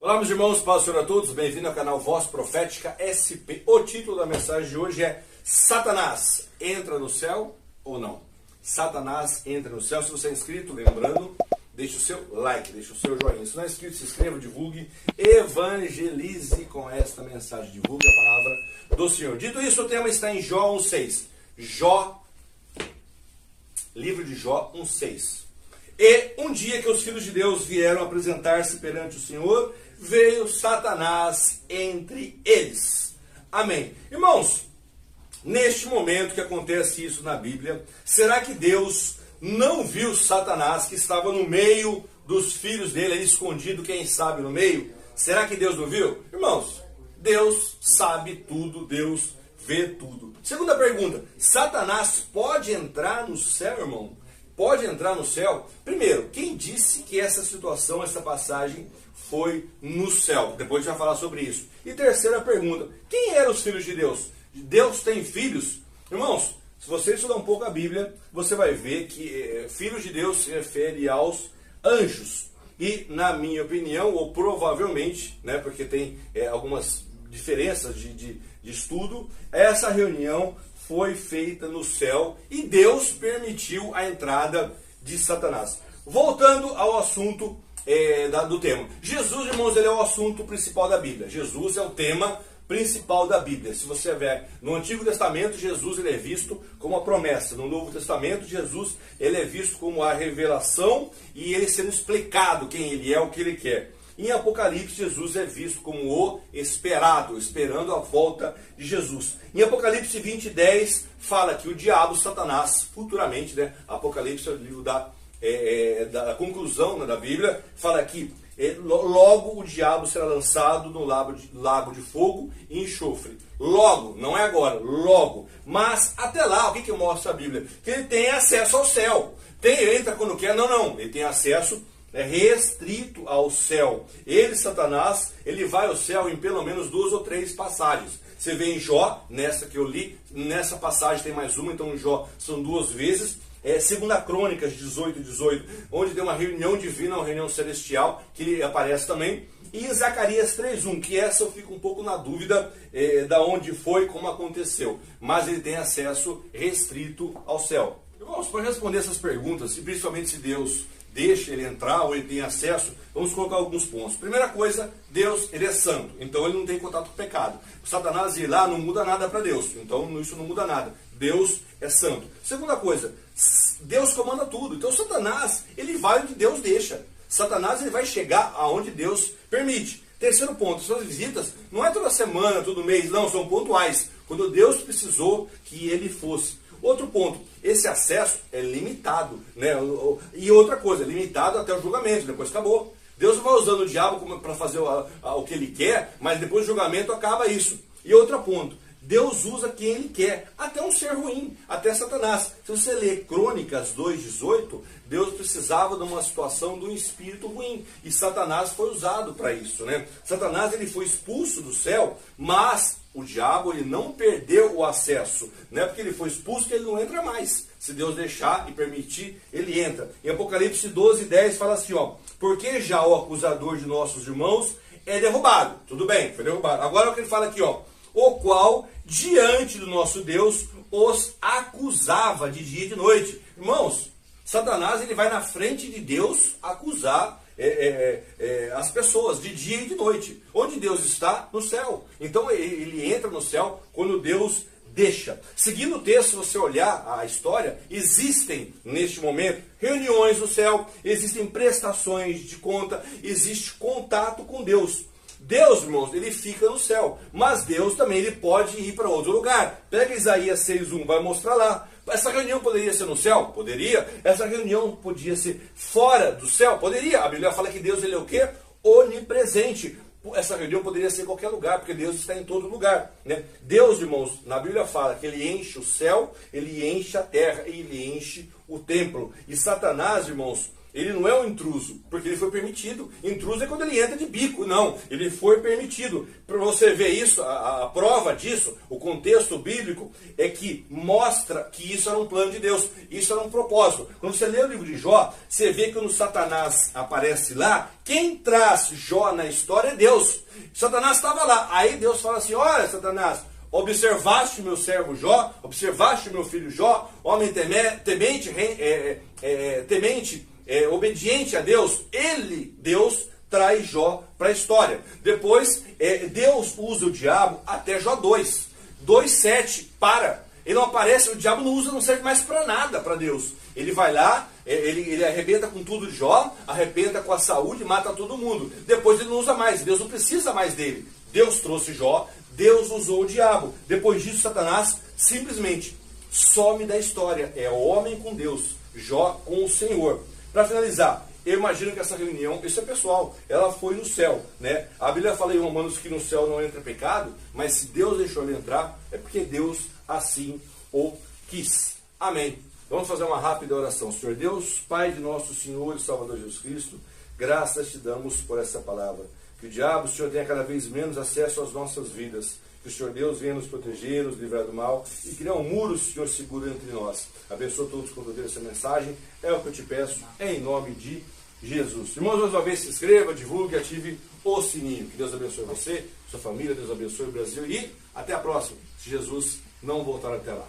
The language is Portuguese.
Olá, meus irmãos, paz do Senhor a todos, bem-vindo ao canal Voz Profética SP. O título da mensagem de hoje é Satanás entra no céu ou não? Satanás entra no céu. Se você é inscrito, lembrando, deixe o seu like, deixe o seu joinha. Se não é inscrito, se inscreva, divulgue, evangelize com esta mensagem, divulgue a palavra do Senhor. Dito isso, o tema está em Jó 1:6. Jó, livro de Jó 1:6. E um dia que os filhos de Deus vieram apresentar-se perante o Senhor, veio Satanás entre eles. Amém. Irmãos, neste momento que acontece isso na Bíblia, será que Deus não viu Satanás que estava no meio dos filhos dele, ali escondido, quem sabe, no meio? Será que Deus não viu? Irmãos, Deus sabe tudo, Deus vê tudo. Segunda pergunta, Satanás pode entrar no céu, irmão? Pode entrar no céu? Primeiro, quem disse que essa situação, essa passagem foi no céu? Depois a gente vai falar sobre isso. E terceira pergunta, quem eram os filhos de Deus? Deus tem filhos? Irmãos, se você estudar um pouco a Bíblia, você vai ver que filhos de Deus se refere aos anjos. E, na minha opinião, ou provavelmente, né, porque tem algumas diferenças de estudo, essa reunião foi feita no céu e Deus permitiu a entrada de Satanás. Voltando ao assunto do tema. Jesus, irmãos, ele é o assunto principal da Bíblia. Jesus é o tema principal da Bíblia. Se você ver no Antigo Testamento, Jesus ele é visto como a promessa. No Novo Testamento, Jesus ele é visto como a revelação e ele sendo explicado quem ele é, o que ele quer. Em Apocalipse, Jesus é visto como o esperado, esperando a volta de Jesus. Em Apocalipse 20:10, fala que o diabo, Satanás, futuramente, né? Apocalipse é o livro da conclusão, né, da Bíblia, fala que logo o diabo será lançado no lago de fogo e enxofre. Logo, não é agora, logo. Mas até lá, o que mostra a Bíblia? Que ele tem acesso ao céu. Entra quando quer? Não. Ele tem acesso restrito ao céu. Ele, Satanás, ele vai ao céu em pelo menos 2 ou 3 passagens. Você vê em Jó, nessa que eu li, nessa passagem tem mais uma, então em Jó são 2 vezes. Segunda Crônicas 18:18, onde tem uma reunião divina, uma reunião celestial, que ele aparece também. E em Zacarias 3:1, que essa eu fico um pouco na dúvida da onde foi, como aconteceu. Mas ele tem acesso restrito ao céu. Irmãos, para responder essas perguntas, e principalmente se Deus deixa ele entrar ou ele tem acesso, vamos colocar alguns pontos. Primeira coisa, Deus ele é santo, então ele não tem contato com o pecado. O Satanás ir lá não muda nada para Deus, então isso não muda nada. Deus é santo. Segunda coisa, Deus comanda tudo, então Satanás ele vai onde Deus deixa. Satanás ele vai chegar aonde Deus permite. Terceiro ponto, suas visitas não é toda semana, todo mês, não, são pontuais. Quando Deus precisou que ele fosse. Outro ponto, esse acesso é limitado, né? E outra coisa, limitado até o julgamento, depois acabou. Deus não vai usando o diabo para fazer o que ele quer, mas depois do julgamento acaba isso. E outro ponto, Deus usa quem ele quer, até um ser ruim, até Satanás. Se você ler Crônicas 2:18, Deus precisava de uma situação de um espírito ruim, e Satanás foi usado para isso, né? Satanás ele foi expulso do céu, mas o diabo ele não perdeu o acesso, não é porque ele foi expulso que ele não entra mais. Se Deus deixar e permitir, ele entra. Em Apocalipse 12:10 fala assim, porque já o acusador de nossos irmãos é derrubado. Tudo bem, foi derrubado. Agora o que ele fala aqui, o qual diante do nosso Deus os acusava de dia e de noite. Irmãos, Satanás ele vai na frente de Deus acusar as pessoas de dia e de noite. Onde Deus está? No céu. Então ele entra no céu quando Deus deixa. Seguindo o texto, se você olhar a história, existem neste momento reuniões no céu, existem prestações de conta, existe contato com Deus. Deus, irmãos, ele fica no céu, mas Deus também ele pode ir para outro lugar. Pega Isaías 6:1, vai mostrar lá. Essa reunião poderia ser no céu? Poderia. Essa reunião podia ser fora do céu? Poderia. A Bíblia fala que Deus ele é o quê? Onipresente. Essa reunião poderia ser em qualquer lugar, porque Deus está em todo lugar, né? Deus, irmãos, na Bíblia fala que ele enche o céu, ele enche a terra e ele enche o templo. E Satanás, irmãos, ele não é um intruso, porque ele foi permitido. Intruso é quando ele entra de bico. Não, ele foi permitido. Para você ver isso, a prova disso, o contexto bíblico, é que mostra que isso era um plano de Deus, isso era um propósito. Quando você lê o livro de Jó, você vê que quando Satanás aparece lá, quem traz Jó na história é Deus. Satanás estava lá. Aí Deus fala assim: olha, Satanás, observaste o meu servo Jó, observaste o meu filho Jó, homem temente, obediente a Deus. Deus, traz Jó para a história. Depois, Deus usa o diabo até Jó 2. 2:7, para. Ele não aparece, o diabo não usa, não serve mais para nada para Deus. Ele vai lá, ele arrebenta com tudo de Jó, arrebenta com a saúde, mata todo mundo. Depois ele não usa mais, Deus não precisa mais dele. Deus trouxe Jó, Deus usou o diabo. Depois disso, Satanás simplesmente some da história. É homem com Deus, Jó com o Senhor. Para finalizar, eu imagino que essa reunião, isso é pessoal, ela foi no céu, né? A Bíblia fala em Romanos que no céu não entra pecado, mas se Deus deixou ele entrar, é porque Deus assim o quis. Amém. Vamos fazer uma rápida oração. Senhor Deus, Pai de nosso Senhor e Salvador Jesus Cristo, graças te damos por essa palavra. Que o diabo, Senhor, tenha cada vez menos acesso às nossas vidas. Que o Senhor Deus venha nos proteger, nos livrar do mal e criar um muro, Senhor, seguro entre nós. Abençoa todos que ouviram essa mensagem. É o que eu te peço, em nome de Jesus. Irmãos, mais uma vez, se inscreva, divulgue, ative o sininho. Que Deus abençoe você, sua família, Deus abençoe o Brasil e até a próxima, se Jesus não voltar até lá.